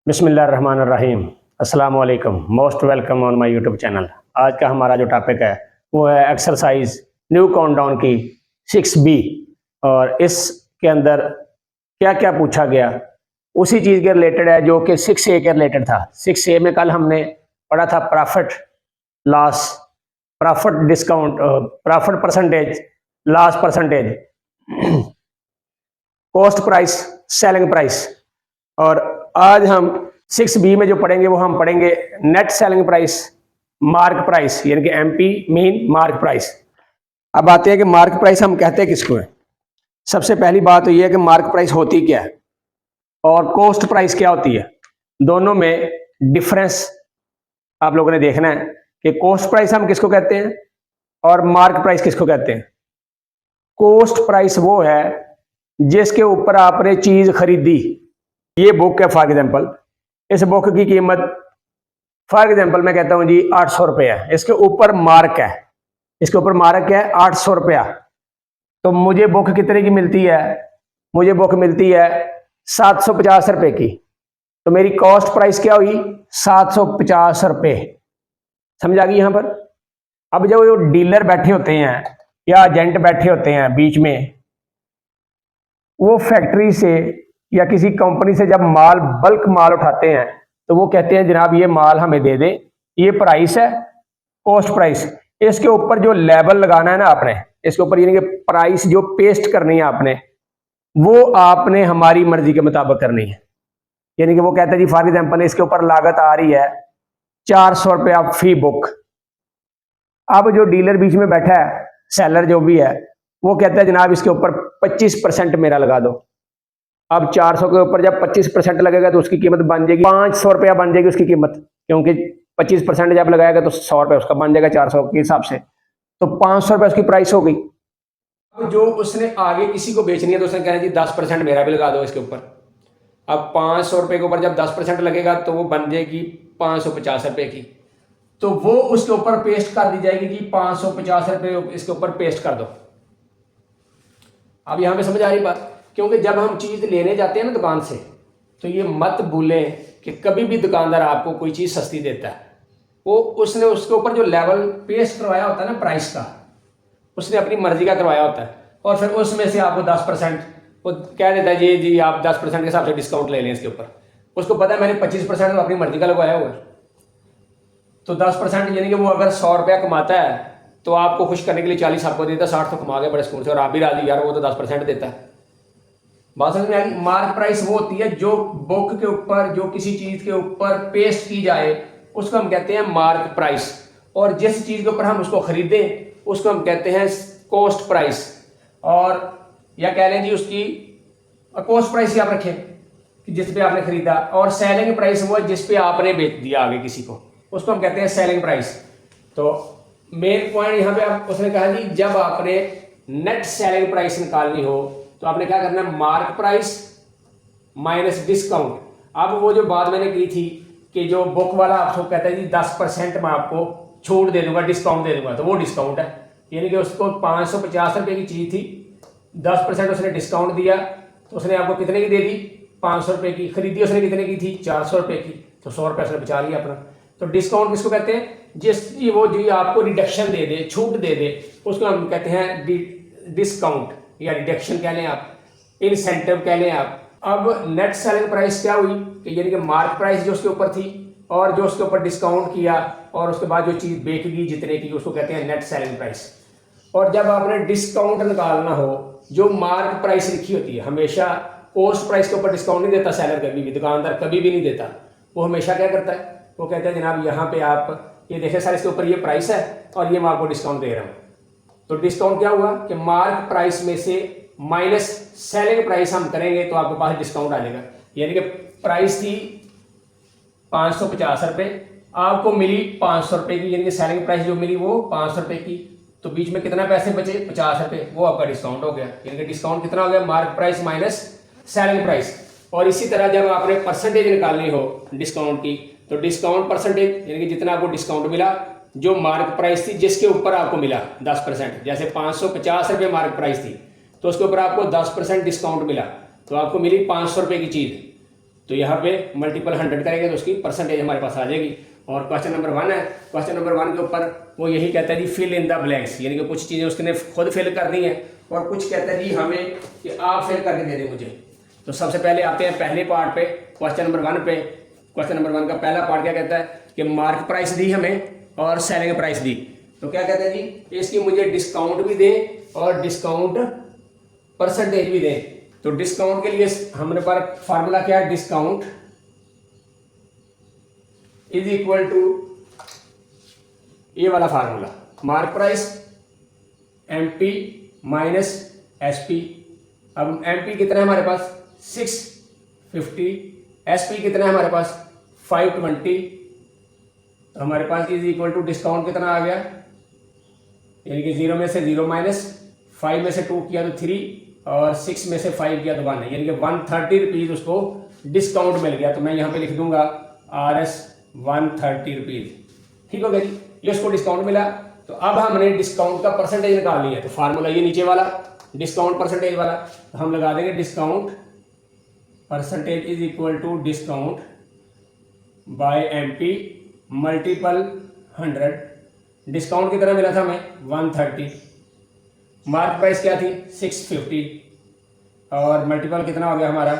बिस्मिल्लाहिर्रहमानिर्रहीम। अस्सलाम वालेकुम। Most welcome on my YouTube channel. आज का हमारा जो टॉपिक है वो है एक्सरसाइज न्यू काउंटडाउन की 6B, और इसके अंदर क्या क्या पूछा गया उसी चीज़ के रिलेटेड है जो कि 6A के रिलेटेड था। 6A में कल हमने पढ़ा था profit loss, profit discount, profit percentage, loss percentage, cost price, selling price. और आज हम 6B में जो पढ़ेंगे वो हम पढ़ेंगे net selling price, mark price, यानी कि MP मीन मार्क प्राइस। अब आते हैं कि मार्क प्राइस हम कहते हैं किसको है। सबसे पहली बात तो ये है कि मार्क प्राइस होती क्या है और कॉस्ट प्राइस क्या होती है। दोनों में डिफरेंस आप लोगों ने देखना है कि कॉस्ट प्राइस हम किसको कहते हैं और मार्क प्राइस किसको कहते हैं। कॉस्ट प्राइस वो है जिसके ऊपर आपने चीज खरीदी। ये बुक है फॉर एग्जांपल, इस बुक की कीमत फॉर एग्जांपल मैं कहता हूं जी 800 रुपये है। इसके ऊपर मार्क है, इसके ऊपर मार्क है 800 रुपया। तो मुझे बुक कितने की मिलती है? मुझे बुक मिलती है 750 रुपए की। तो मेरी कॉस्ट प्राइस क्या हुई? 750 रुपये। समझ आ गई यहां पर। अब जब वो डीलर बैठे होते हैं या एजेंट बैठे होते हैं बीच में, वो फैक्ट्री से या किसी कंपनी से जब माल बल्क माल उठाते हैं तो वो कहते हैं जनाब ये माल हमें दे दे, ये प्राइस है कॉस्ट प्राइस। इसके ऊपर जो लेबल लगाना है ना आपने, इसके ऊपर यानी कि प्राइस जो पेस्ट करनी है आपने, वो आपने हमारी मर्जी के मुताबिक करनी है। यानी कि वो कहते हैं जी फॉर एग्जांपल इसके ऊपर लागत आ रही है 400 रुपया फी बुक। अब जो डीलर बीच में बैठा है, सेलर जो भी है, वो कहता है जनाब इसके ऊपर 25% मेरा लगा दो। अब 400 के ऊपर जब 25% लगेगा तो उसकी कीमत बन जाएगी 500 रुपया बन जाएगी उसकी कीमत, क्योंकि 25% जब लगाएगा तो 100 रुपया उसका बन जाएगा 400 के हिसाब से। तो 500 रुपया उसकी प्राइस हो गई। अब जो उसने आगे किसी को बेचनी है तो उसने कहना जी 10% मेरा भी लगा दो इसके ऊपर। अब 500 रुपये के ऊपर जब 10% लगेगा तो वो बन जाएगी 550 रुपये की। तो वो उसके ऊपर पेस्ट कर दी जाएगी कि 550 रुपये इसके ऊपर पेस्ट कर दो। अब यहां पे समझ आ रही बात? क्योंकि जब हम चीज लेने जाते हैं ना दुकान से, तो ये मत भूलें कि कभी भी दुकानदार आपको कोई चीज सस्ती देता है, वो उसने उसके ऊपर जो लेवल पेस्ट करवाया होता है ना प्राइस का, उसने अपनी मर्जी का करवाया होता है। और फिर उसमें से आपको 10% वो कह देता है जी आप 10% के हिसाब से डिस्काउंट ले लें इसके ऊपर। उसको पता है मैंने 25% तो अपनी मर्जी का लगवाया हुआ है। तो 10% यानी कि वो अगर 100 रुपया कमाता है तो आपको खुश करने के लिए 40 आपको देता है, 60 तो कमा गया बड़े सुकून से, और आप भी राजी यार वो तो 10% देता है। बात समझ में आ गई? मार्क प्राइस वो होती है जो बुक के ऊपर, जो किसी चीज के ऊपर पेस्ट की जाए उसको हम कहते हैं मार्क प्राइस। और जिस चीज के ऊपर हम उसको खरीदें उसको हम कहते हैं कॉस्ट प्राइस। और या कह लें जी उसकी कॉस्ट प्राइस ही आप रखें कि जिस पे आपने खरीदा, और सेलिंग प्राइस वो जिस पे आपने बेच दिया आगे किसी को, उसको हम कहते हैं सेलिंग प्राइस। तो मेन पॉइंट यहाँ पे आप उसने कहा जी जब आपने नेट सेलिंग प्राइस निकालनी हो तो आपने क्या करना है? Mark price minus discount. अब वो जो बात मैंने की थी कि जो बुक वाला आपको कहता है जी 10% मैं आपको छूट दे दूंगा, डिस्काउंट दे दूंगा, तो वो डिस्काउंट है। यानी कि उसको 550 रुपये की चीज थी, 10% उसने डिस्काउंट दिया तो उसने आपको कितने की दे दी? 500 रुपये की। खरीदी उसने कितने की थी? 400 रुपये की। तो 100 रुपये उसने बचा लिया अपना। तो डिस्काउंट किसको कहते हैं? जिसकी वो जो आपको रिडक्शन दे दे, छूट दे दे, उसको हम कहते हैं डिस्काउंट या रिडक्शन कह लें आप, इंसेंटिव कह लें आप। अब नेट सेलिंग प्राइस क्या हुई कि यानी कि मार्क प्राइस जो उसके ऊपर थी और जो उसके ऊपर डिस्काउंट किया और उसके बाद जो चीज़ बेच गई जितने की, उसको कहते हैं नेट सेलिंग प्राइस। और जब आपने डिस्काउंट निकालना हो, जो मार्क प्राइस लिखी होती है, हमेशा कॉस्ट प्राइस के ऊपर डिस्काउंट नहीं देता सेलर, कभी भी दुकानदार कभी भी नहीं देता। वो हमेशा क्या करता है? वो कहता है जनाब यहाँ पे आप ये देखें सर इसके ऊपर ये प्राइस है और ये मैं आपको डिस्काउंट दे रहा हूँ। तो डिस्काउंट क्या हुआ कि मार्क प्राइस में से माइनस सेलिंग प्राइस हम करेंगे तो आपके पास डिस्काउंट आ जाएगा। यानी कि प्राइस थी 550 रुपये, आपको मिली 500 रुपये की, यानी कि सेलिंग प्राइस जो मिली वो 500 रुपये की। तो बीच में कितना पैसे बचे? 50 रुपये, वो आपका डिस्काउंट हो गया। यानी कि डिस्काउंट कितना हो गया? Mark price minus selling price. और इसी तरह जब आपने परसेंटेज निकालनी हो डिस्काउंट की, तो डिस्काउंट परसेंटेज यानी कि जितना आपको डिस्काउंट मिला, जो मार्क प्राइस थी जिसके ऊपर आपको मिला 10%, जैसे 550 रुपये मार्क प्राइस थी तो उसके ऊपर आपको 10% डिस्काउंट मिला तो आपको मिली 500 रुपये की चीज़। तो यहाँ पे मल्टीपल 100 करेंगे तो उसकी परसेंटेज हमारे पास आ जाएगी। और क्वेश्चन नंबर 1 है, क्वेश्चन नंबर 1 के ऊपर वो यही कहता है जी फिल इन द ब्लैंक्स, यानी कि कुछ चीज़ें उसने खुद फिल कर दी हैं और कुछ कहता है जी हमें कि आप फिल करके दे दें मुझे। तो सबसे पहले आते हैं पहले पार्ट पे, क्वेश्चन नंबर 1 पे। क्वेश्चन नंबर 1 का पहला पार्ट क्या कहता है कि मार्क प्राइस दी हमें और सेलिंग प्राइस दी। तो क्या कहते हैं जी इसकी मुझे डिस्काउंट भी दें और डिस्काउंट परसेंटेज भी दें। तो डिस्काउंट के लिए हमारे पास फार्मूला क्या है, डिस्काउंट इज इक्वल टू ये वाला formula, mark price MP minus SP. अब एमपी कितना है हमारे पास 650, एसपी कितना है हमारे पास 520। तो हमारे पास इज इक्वल टू डिस्काउंट कितना आ गया, यानी कि 0 में से 0 माइनस 5 में से 2 किया तो 3 और 6 में से 5 किया तो 1 है, यानी कि 130 रुपीज़ उसको डिस्काउंट मिल गया। तो मैं यहाँ पे लिख दूंगा RS 130 रुपीज़। ठीक हो गया जी, ये उसको डिस्काउंट मिला। तो अब हमने डिस्काउंट का परसेंटेज निकाल लिया, तो फार्मूला ये नीचे वाला डिस्काउंट परसेंटेज वाला, तो हम लगा देंगे discount percentage is equal to discount by MP multiple 100। Discount कितना मिला था हमें 130, मार्क प्राइस क्या थी 650 और मल्टीपल कितना हो गया हमारा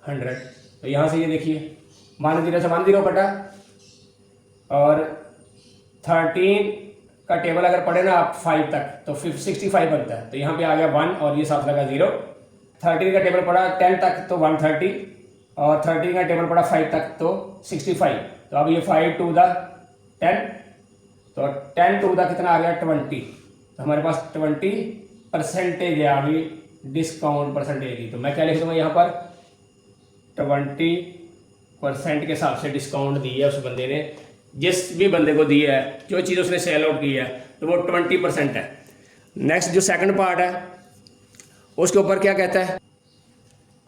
100। तो यहाँ से ये देखिए 10 से 10 कटा और 13 का टेबल अगर पढ़े ना आप 5 तक तो 65 बनता है। तो यहाँ पे आ गया 1 और ये साथ लगा 0। 13 का टेबल पढ़ा 10 तक तो 130 और 13 का टेबल पढ़ा 5 तक तो 65। तो अब ये 5 टू द 10, तो 10 टू द कितना आ गया 20। तो हमारे पास 20% है अभी डिस्काउंट परसेंटेज की। तो मैं क्या लिख दूंगा यहाँ पर 20% के हिसाब से डिस्काउंट दी है उस बंदे ने, जिस भी बंदे को दी है, जो चीज़ उसने सेल आउट की है, तो वो 20% है। नेक्स्ट जो सेकंड पार्ट है उसके ऊपर क्या कहता है,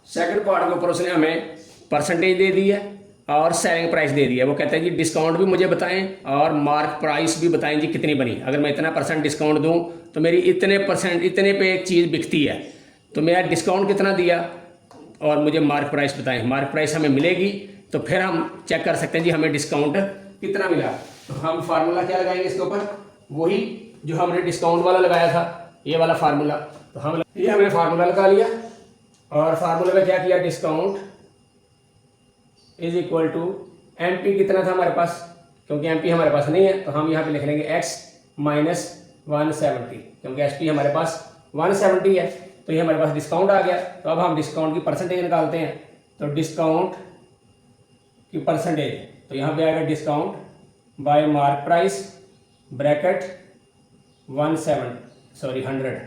सेकंड पार्ट के ऊपर उसने हमें परसेंटेज दे दी है और सेलिंग प्राइस दे दी है। वो कहता है जी डिस्काउंट भी मुझे बताएं और मार्क प्राइस भी बताएं जी कितनी बनी। अगर मैं इतना % डिस्काउंट दूं तो मेरी इतने % इतने पे एक चीज़ बिकती है, तो मेरा डिस्काउंट कितना दिया और मुझे मार्क प्राइस बताएं। मार्क प्राइस हमें मिलेगी तो फिर हम चेक कर सकते हैं जी हमें डिस्काउंट कितना मिला। तो हम फार्मूला क्या लगाएंगे इसके ऊपर, वही जो हमने डिस्काउंट वाला लगाया था, ये वाला फार्मूला। तो हम ये हमने फार्मूला लगा लिया और फार्मूला में क्या किया, discount is equal to MP कितना था हमारे पास, क्योंकि एमपी हमारे पास नहीं है तो हम यहाँ पे लिख लेंगे x माइनस 170, क्योंकि एसपी हमारे पास 170 है। तो ये हमारे पास डिस्काउंट आ गया। तो अब हम डिस्काउंट की परसेंटेज निकालते हैं। तो डिस्काउंट की परसेंटेज, तो यहाँ पे आएगा discount by mark price bracket 100,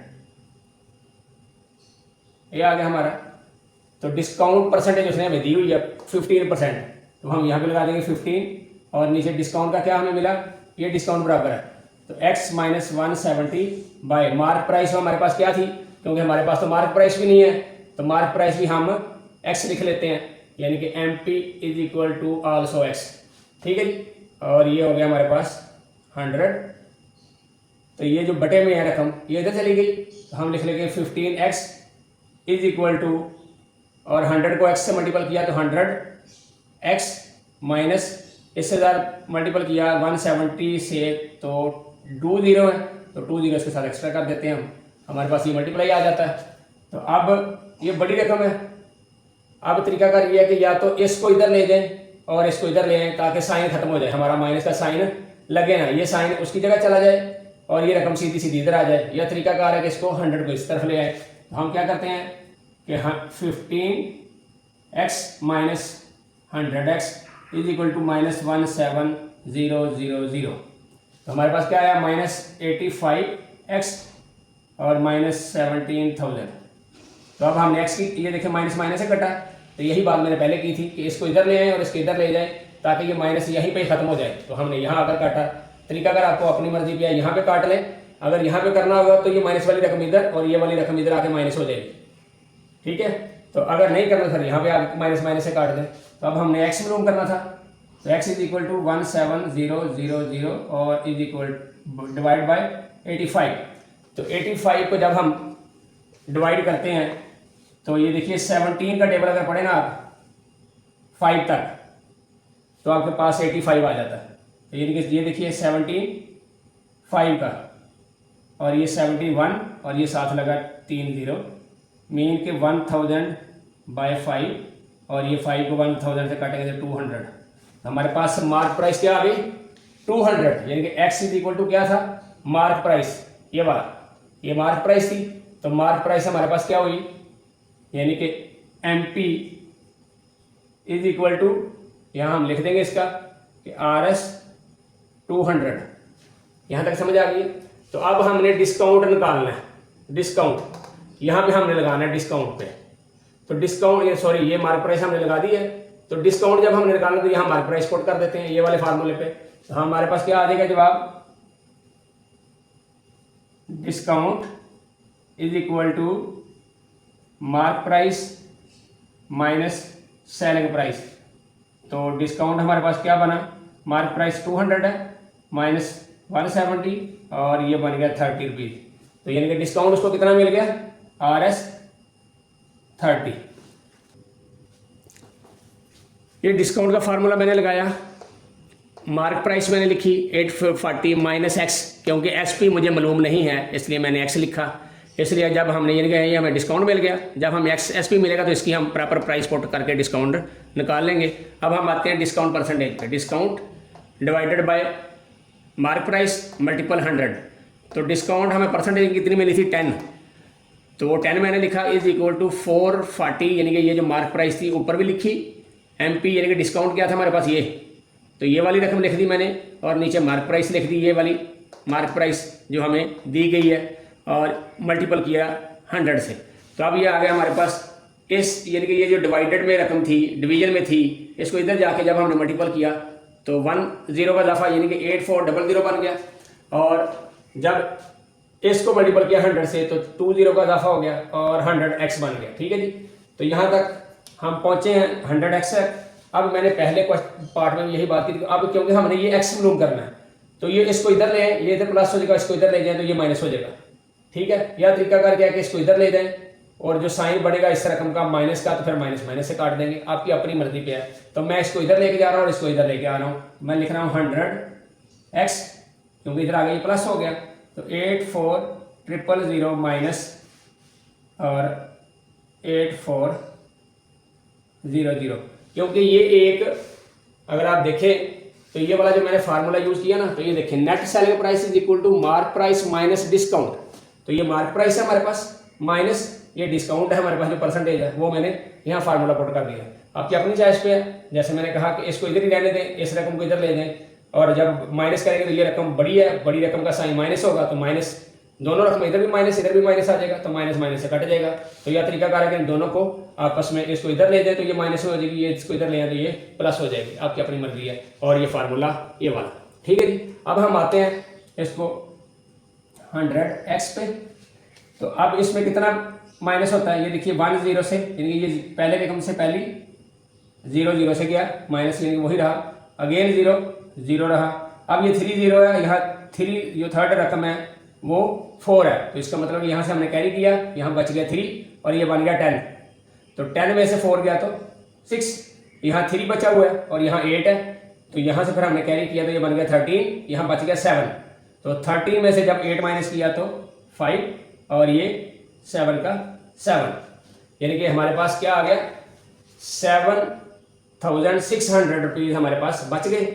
ये आ गया हमारा। तो डिस्काउंट परसेंटेज उसने हमें दी हुई है 15%, तो हम यहाँ पे लगा देंगे 15 और नीचे डिस्काउंट का क्या हमें मिला, ये डिस्काउंट बराबर है। तो x minus 170 bye mark price हमारे पास क्या थी, क्योंकि हमारे पास तो मार्क प्राइस भी नहीं है तो मार्क प्राइस भी हम x लिख लेते हैं, यानी कि MP is equal to also x। ठीक है जी, और ये हो गया हमारे पास 100। तो ये जो बटे में है रकम ये इधर चली गई, तो हम लिख लेंगे 15x इज इक्वल टू, और 100 को x से मल्टीपल किया तो 100x माइनस इससे ज़्यादा मल्टीपल किया 170 से तो 2 0 है, तो 2 0 इसके साथ एक्स्ट्रा कर देते हैं हम, हमारे पास ये मल्टीप्लाई आ जाता है। तो अब ये बड़ी रकम है। अब तरीकाकार ये है कि या तो इसको इधर ले दें और इसको इधर ले आएँ ताकि साइन खत्म हो जाए, हमारा माइनस का साइन लगे ना, ये साइन उसकी जगह चला जाए और ये रकम सीधी सीधी इधर आ जाए। यह तरीकाकार है कि इसको 100 को इस तरफ ले आए। तो हम क्या करते हैं कि 15x minus 100x is equal to minus 17000। तो हमारे पास क्या आया माइनस 85x और माइनस 17000। तो अब हमने x की ये देखिए माइनस माइनस से कटा, तो यही बात मैंने पहले की थी कि इसको इधर ले आए और इसको इधर ले जाए ताकि ये माइनस यहीं पे खत्म हो जाए। तो हमने यहाँ आकर काटा। तरीका अगर आपको अपनी मर्जी पे यहाँ पे काट लें, अगर यहाँ पे करना होगा तो ये माइनस वाली रकम इधर और ये वाली रकम इधर आके माइनस हो जाएगी। ठीक है, तो अगर नहीं करना सर यहाँ पे आप माइनस माइनस से काट दें। तो अब हमने x मालूम करना था, तो x इज इक्वल टू 17000 और इज इक्वल डिवाइड बाय 85। तो 85 को जब हम डिवाइड करते हैं तो ये देखिए 17 का टेबल अगर पढ़े ना आप 5 तक तो आपके पास 85 आ जाता है। तो यानी कि ये देखिए 75 का और ये 71 और ये साथ लगा 3 0 मीन के 1000/5 और ये 5 को 1000 से काटेंगे तो 200। तो हमारे पास मार्क प्राइस क्या आ गई 200, यानी कि x इज इक्वल टू क्या था मार्क प्राइस, ये वाला ये मार्क प्राइस थी। तो मार्क प्राइस हमारे पास क्या हुई, यानी कि MP इज इक्वल टू, यहाँ हम लिख देंगे इसका कि RS 200। यहाँ तक समझ आ गई। तो अब हमने डिस्काउंट निकालना है, डिस्काउंट यहाँ पे हमने लगाना है डिस्काउंट पे। तो डिस्काउंट ये सॉरी ये मार्क प्राइस हमने लगा दी है। तो डिस्काउंट जब हमने निकालना तो यहाँ मार्क प्राइस पुट कर देते हैं ये वाले फार्मूले पे। तो हमारे पास क्या आ जाएगा जवाब, discount is equal to mark price minus selling price. तो डिस्काउंट हमारे पास क्या बना, मार्क प्राइस 200 है माइनस 170 और ये बन गया 30 रुपीज। तो यानी कि डिस्काउंट उसको कितना मिल गया RS 30। ये डिस्काउंट का फार्मूला मैंने लगाया, मार्क प्राइस मैंने लिखी 840 माइनस एक्स, क्योंकि SP मुझे मालूम नहीं है इसलिए मैंने x लिखा। इसलिए जब हमने यानी कि ये हमें डिस्काउंट मिल गया, जब हम SP मिलेगा तो इसकी हम प्रॉपर प्राइस पुट करके डिस्काउंट निकाल लेंगे। अब हम आते हैं डिस्काउंट परसेंटेज पे, discount divided by mark price multiple 100। तो डिस्काउंट हमें परसेंटेज कितनी मिली थी 10, तो वो 10 मैंने लिखा इज इक्वल टू 440, यानी कि ये जो मार्क प्राइस थी ऊपर भी लिखी, MP यानी कि डिस्काउंट क्या था हमारे पास ये, तो ये वाली रकम लिख दी मैंने और नीचे मार्क प्राइस लिख दी, ये वाली मार्क प्राइस जो हमें दी गई है और मल्टीपल किया 100 से। तो अब ये आ गया हमारे पास इस, यानी कि ये जो डिवाइडेड में रकम थी डिवीजन में थी, इसको इधर जाके जब हमने मल्टीपल किया तो 10 का इजाफा यानी कि 8400 बन गया और जब इसको मल्टीपल किया 100 से तो 20 का इजाफा हो गया और 100x बन गया। ठीक है जी, तो यहाँ तक हम पहुँचे हैं 100x है। अब मैंने पहले पार्ट में यही बात की थी, अब क्योंकि हमने ये x मालूम करना है तो ये इसको इधर ले आए, ये इधर प्लस हो जाएगा, इसको इधर ले जाए तो ये माइनस हो जाएगा। ठीक है, यह तरीका क्या है कि इसको इधर ले जाएं और जो साइन बढ़ेगा इस रकम का माइनस का तो फिर माइनस माइनस से काट देंगे, आपकी अपनी मर्जी पे है। तो मैं इसको इधर लेके जा रहा हूँ और इसको इधर लेके आ रहा हूँ, मैं लिख रहा हूँ 100x क्योंकि इधर आ गया प्लस हो गया, तो 84000 माइनस और 8400, क्योंकि ये एक अगर आप देखें तो ये वाला जो मैंने फार्मूला यूज किया ना, तो ये देखिए net selling price is equal to mark price minus discount. तो ये मार्क प्राइस है हमारे पास माइनस ये डिस्काउंट है हमारे पास जो परसेंटेज है वो मैंने यहाँ फार्मूला पुट कर दिया। आपकी अपनी चॉइस पे है, जैसे मैंने कहा कि इसको इधर ही रहने दें, इस रकम को इधर ले दें और जब माइनस करेंगे तो ये रकम बड़ी है, बड़ी रकम का साइन माइनस होगा तो माइनस दोनों रकम इधर भी माइनस इधर भी माइनस आ जाएगा तो माइनस माइनस से कट जाएगा। तो यह तरीका कार है कि इन दोनों को आपस में इसको इधर ले जाए तो ये माइनस हो जाएगी, ये इसको इधर ले जाए तो ये प्लस हो जाएगी, आपकी अपनी मर्जी है। और ये फार्मूला ये वाला। ठीक है जी, अब हम आते हैं इसको 100x पे। तो अब इसमें कितना माइनस होता है, ये देखिए 10 से, यानी कि ये पहले रकम से पहली 0 से गया माइनस, यानी वही रहा, अगेन 0 रहा। अब ये 30 है, यहाँ 3 जो थर्ड रकम है वो 4 है, तो इसका मतलब यहाँ से हमने कैरी किया, यहाँ बच गया 3 और ये बन गया 10। तो 10 में से 4 गया तो 6, यहाँ 3 बचा हुआ है और यहाँ 8 है, तो यहाँ से फिर हमने कैरी किया तो ये बन गया 13, यहाँ बच गया 7। तो 13 में से जब 8 माइनस किया तो 5 और ये 7 का 7, यानी कि हमारे पास क्या आ गया 7600 रुपीज़ हमारे पास बच गए।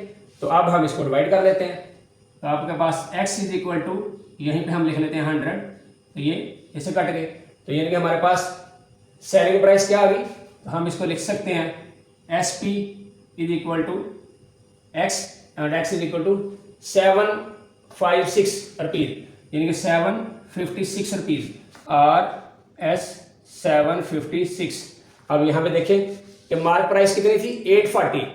तो अब हम इसको डिवाइड कर लेते हैं, तो आपके पास x इज इक्वल टू यहीं पे हम लिख लेते हैं 100, तो ये इसे कट गए, तो यानी कि हमारे पास सेलिंग प्राइस क्या आ गई, तो हम इसको लिख सकते हैं SP is equal to x and x is equal to 756 rupees, यानी कि 756 रुपीज़ RS 756। अब यहाँ पे देखें कि मार्क प्राइस कितनी थी 840,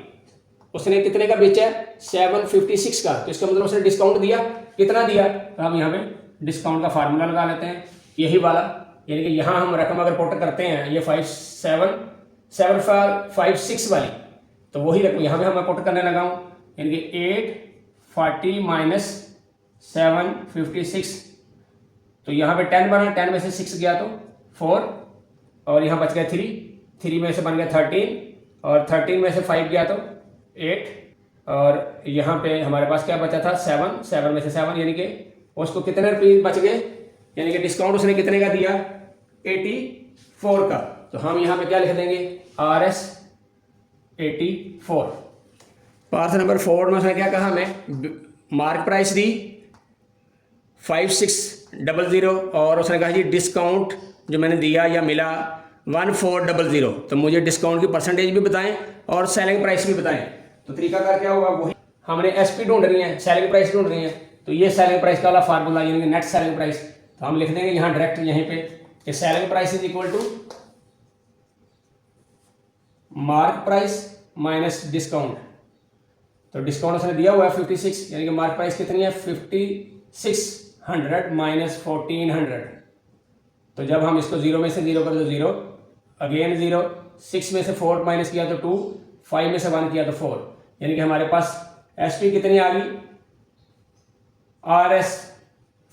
उसने कितने का बेचा है 756 का, तो इसका मतलब उसने डिस्काउंट दिया, कितना दिया, तो हम यहाँ पे डिस्काउंट का फार्मूला लगा लेते हैं यही वाला, यानी कि यहाँ हम रकम अगर पुट करते हैं ये 756 वाली, तो वही रकम यहाँ पे मैं पुट करने लगा हूँ, यानी कि 840 माइनस 756, तो यहाँ पे 10 बना, 10 में से 6 गया तो 4 और यहाँ बच गया 3 में से बन गया 13 और 13 में से 5 गया तो 8, और यहाँ पे हमारे पास क्या बचा था 7, 7 में से 7 यानी कि उसको कितने रुपये बच गए, यानी कि डिस्काउंट उसने कितने का दिया 84 का। तो हम यहाँ पे क्या लिख देंगे RS 84। पार्ट नंबर 4 में उसने क्या कहा हमें, मार्क प्राइस दी 5600 और उसने कहा जी डिस्काउंट जो मैंने दिया या मिला 1400, तो मुझे डिस्काउंट की परसेंटेज भी बताएं और सेलिंग प्राइस भी बताएं। तो तरीका का क्या होगा, वही हमने SP ढूंढ रही है, सेलिंग प्राइस ढूंढ रही है, तो ये सेलिंग प्राइस का वाला फार्मूला यानी कि नेट सेलिंग प्राइस, तो हम लिख देंगे यहाँ डायरेक्ट यहीं पे कि selling price is equal to mark price minus discount. तो डिस्काउंट उसने दिया हुआ है 56, यानी कि मार्क प्राइस कितनी है 5600 माइनस 1400। तो जब हम इसको 0 में से 0 करें तो 0, अगेन 0, 6 में से 4 माइनस किया तो 2, 5 में से 1 किया तो 4, यानी कि हमारे पास SP कितनी आ गई RS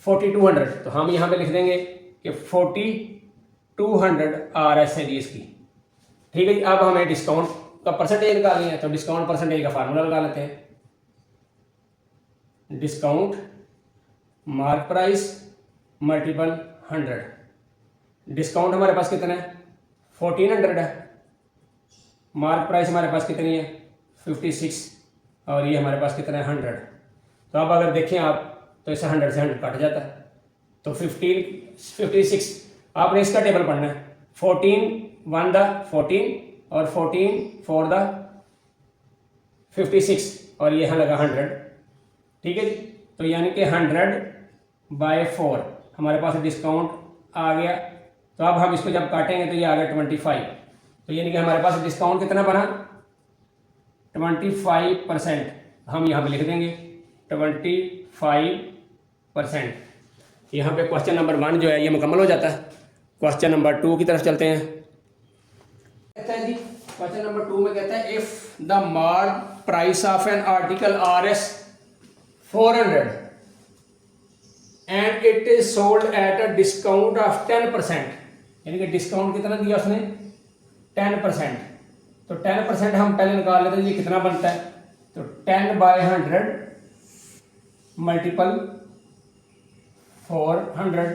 4200। तो हम यहाँ पे लिख देंगे कि 4200 RS है जी इसकी। ठीक है जी, अब हमें डिस्काउंट का परसेंटेज निकालनी है, तो डिस्काउंट परसेंटेज का फार्मूला लगा लेते हैं। Discount mark price multiple 100। Discount हमारे पास कितना है 1400 है, मार्क प्राइस हमारे पास कितनी है 56, और ये हमारे पास कितना है 100। तो अब अगर देखें आप तो इससे 100 से 100 कट जाता है, तो 56 आपने इसका टेबल पढ़ना है, 14 1 द 14 और 14 4 द 56 और ये यहाँ लगा 100। ठीक है जी, तो यानी कि 100/4 हमारे पास डिस्काउंट आ गया। तो अब हम इसको जब काटेंगे तो ये आ गया 25, तो यानी कि हमारे पास डिस्काउंट कितना बना 25%। हम यहाँ पे लिख देंगे 25%। यहाँ पे क्वेश्चन नंबर 1 जो है ये मुकम्मल हो जाता है। क्वेश्चन नंबर 2 की तरफ चलते हैं। कहता है जी क्वेश्चन नंबर 2 में कहता है if the mark price of an article RS 400 and it is sold at a discount of 10%, यानी कि डिस्काउंट कितना दिया उसने 10%। तो 10% हम पहले निकाल लेते हैं, ये कितना बनता है, तो 10/100 मल्टीपल 400,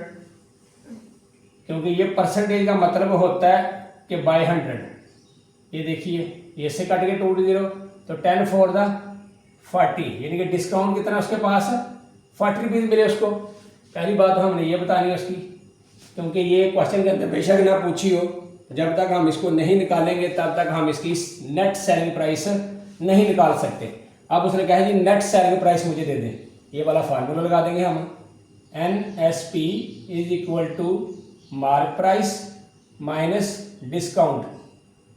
क्योंकि ये परसेंटेज का मतलब होता है कि बाय 100। ये देखिए ये से कट के 2 0, तो 10 4 द 40, यानी कि डिस्काउंट कितना उसके पास 40 रुपीज़ मिले उसको। पहली बात तो हमने ये बतानी है उसकी, क्योंकि ये क्वेश्चन के अंदर बेशक ना पूछी हो, जब तक हम इसको नहीं निकालेंगे तब तक हम इसकी नेट सेलिंग प्राइस नहीं निकाल सकते। अब उसने कहा जी नेट सेलिंग प्राइस मुझे दे दें, ये वाला फार्मूला लगा देंगे हम, NSP is equal to mark price minus discount.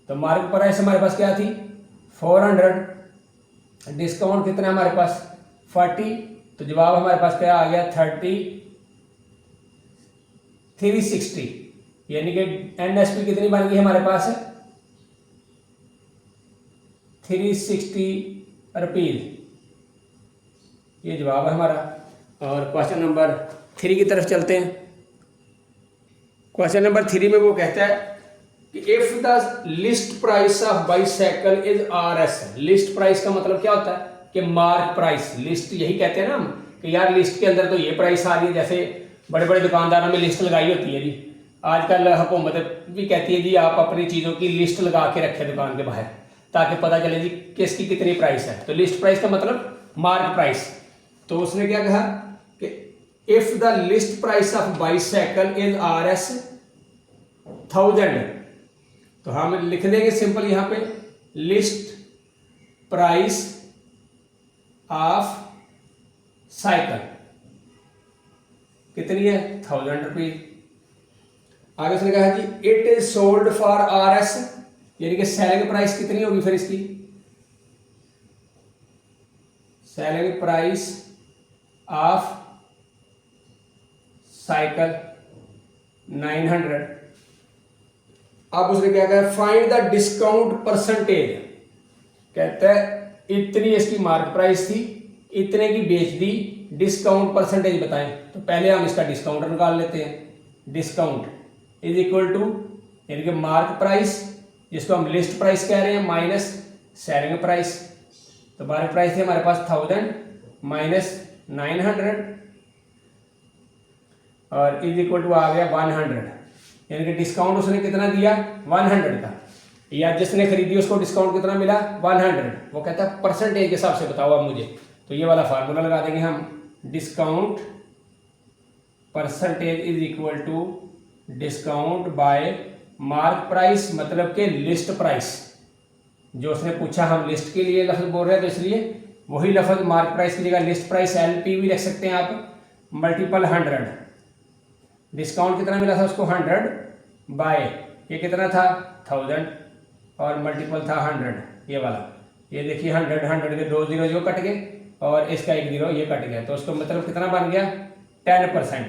तो मार्क प्राइस हमारे पास क्या थी 400, डिस्काउंट कितना है हमारे पास 40, तो जवाब हमारे पास क्या आ गया 360, यानी कि NSP कितनी बन गई हमारे पास 360 रुपीज़, ये जवाब है हमारा। और क्वेश्चन नंबर 3 की तरफ चलते हैं। क्वेश्चन नंबर 3 में वो कहता है कि if the list price of bicycle is RS। List price का मतलब क्या होता है कि मार्क प्राइस, लिस्ट यही कहते हैं ना हम कि यार लिस्ट के अंदर तो ये प्राइस आ रही है, जैसे बड़े बड़े दुकानदारों में लिस्ट लगाई होती है जी। आजकल हुकूमत भी कहती है जी आप अपनी चीज़ों की लिस्ट लगा के रखें दुकान के बाहर, ताकि पता चले जी किसकी कितनी प्राइस है। तो लिस्ट प्राइस का मतलब मार्क प्राइस। तो उसने क्या कहा कि if the list price of bicycle is RS 1000, तो हम लिख देंगे सिंपल यहाँ पे लिस्ट प्राइस ऑफ साइकिल कितनी है 1000 रुपीज। आगे उसने कहा जी it is sold for RS, यानी कि सेलिंग प्राइस कितनी होगी फिर इसकी, सेलिंग प्राइस ऑफ साइकिल 900। अब उसने क्या कहा फाइंड द डिस्काउंट परसेंटेज, कहता है इतनी इसकी मार्क प्राइस थी, इतने की बेच दी, डिस्काउंट परसेंटेज बताएं। तो पहले हम इसका डिस्काउंट निकाल लेते हैं। डिस्काउंट इज इक्वल टू यानी कि मार्क प्राइस जिसको हम लिस्ट प्राइस कह रहे हैं माइनस सेलिंग प्राइस। तो मार्केट प्राइस थी हमारे पास 1000 माइनस 900 और इज इक्वल टू आ गया 100, यानी कि डिस्काउंट उसने कितना दिया 100 का, या जिसने खरीदी उसको डिस्काउंट कितना मिला 100। वो कहता है परसेंटेज के हिसाब से बताओ आप मुझे, तो ये वाला फार्मूला लगा देंगे हम, discount percentage is equal to discount by mark price, मतलब के लिस्ट प्राइस। जो उसने पूछा हम लिस्ट के लिए लफ्ज बोल रहे हैं तो इसलिए वही लफ्ज मार्क प्राइस की जगह लिस्ट प्राइस LP भी लिख सकते हैं आप, मल्टीपल 100। डिस्काउंट कितना मिला था उसको 100 बाय ये कितना था 1000 और मल्टीपल था 100, ये वाला। ये देखिए 100 के 2 जीरो जो कट गए और इसका 1 जीरो ये कट गया, तो उसको मतलब कितना बन गया 10%।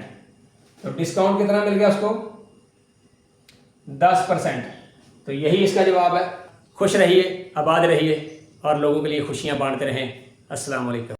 तो डिस्काउंट कितना मिल गया उसको 10%। तो यही इसका जवाब है। खुश रहिए, आबाद रहिए और लोगों के लिए खुशियां बांटते रहें। अस्सलाम वालेकुम।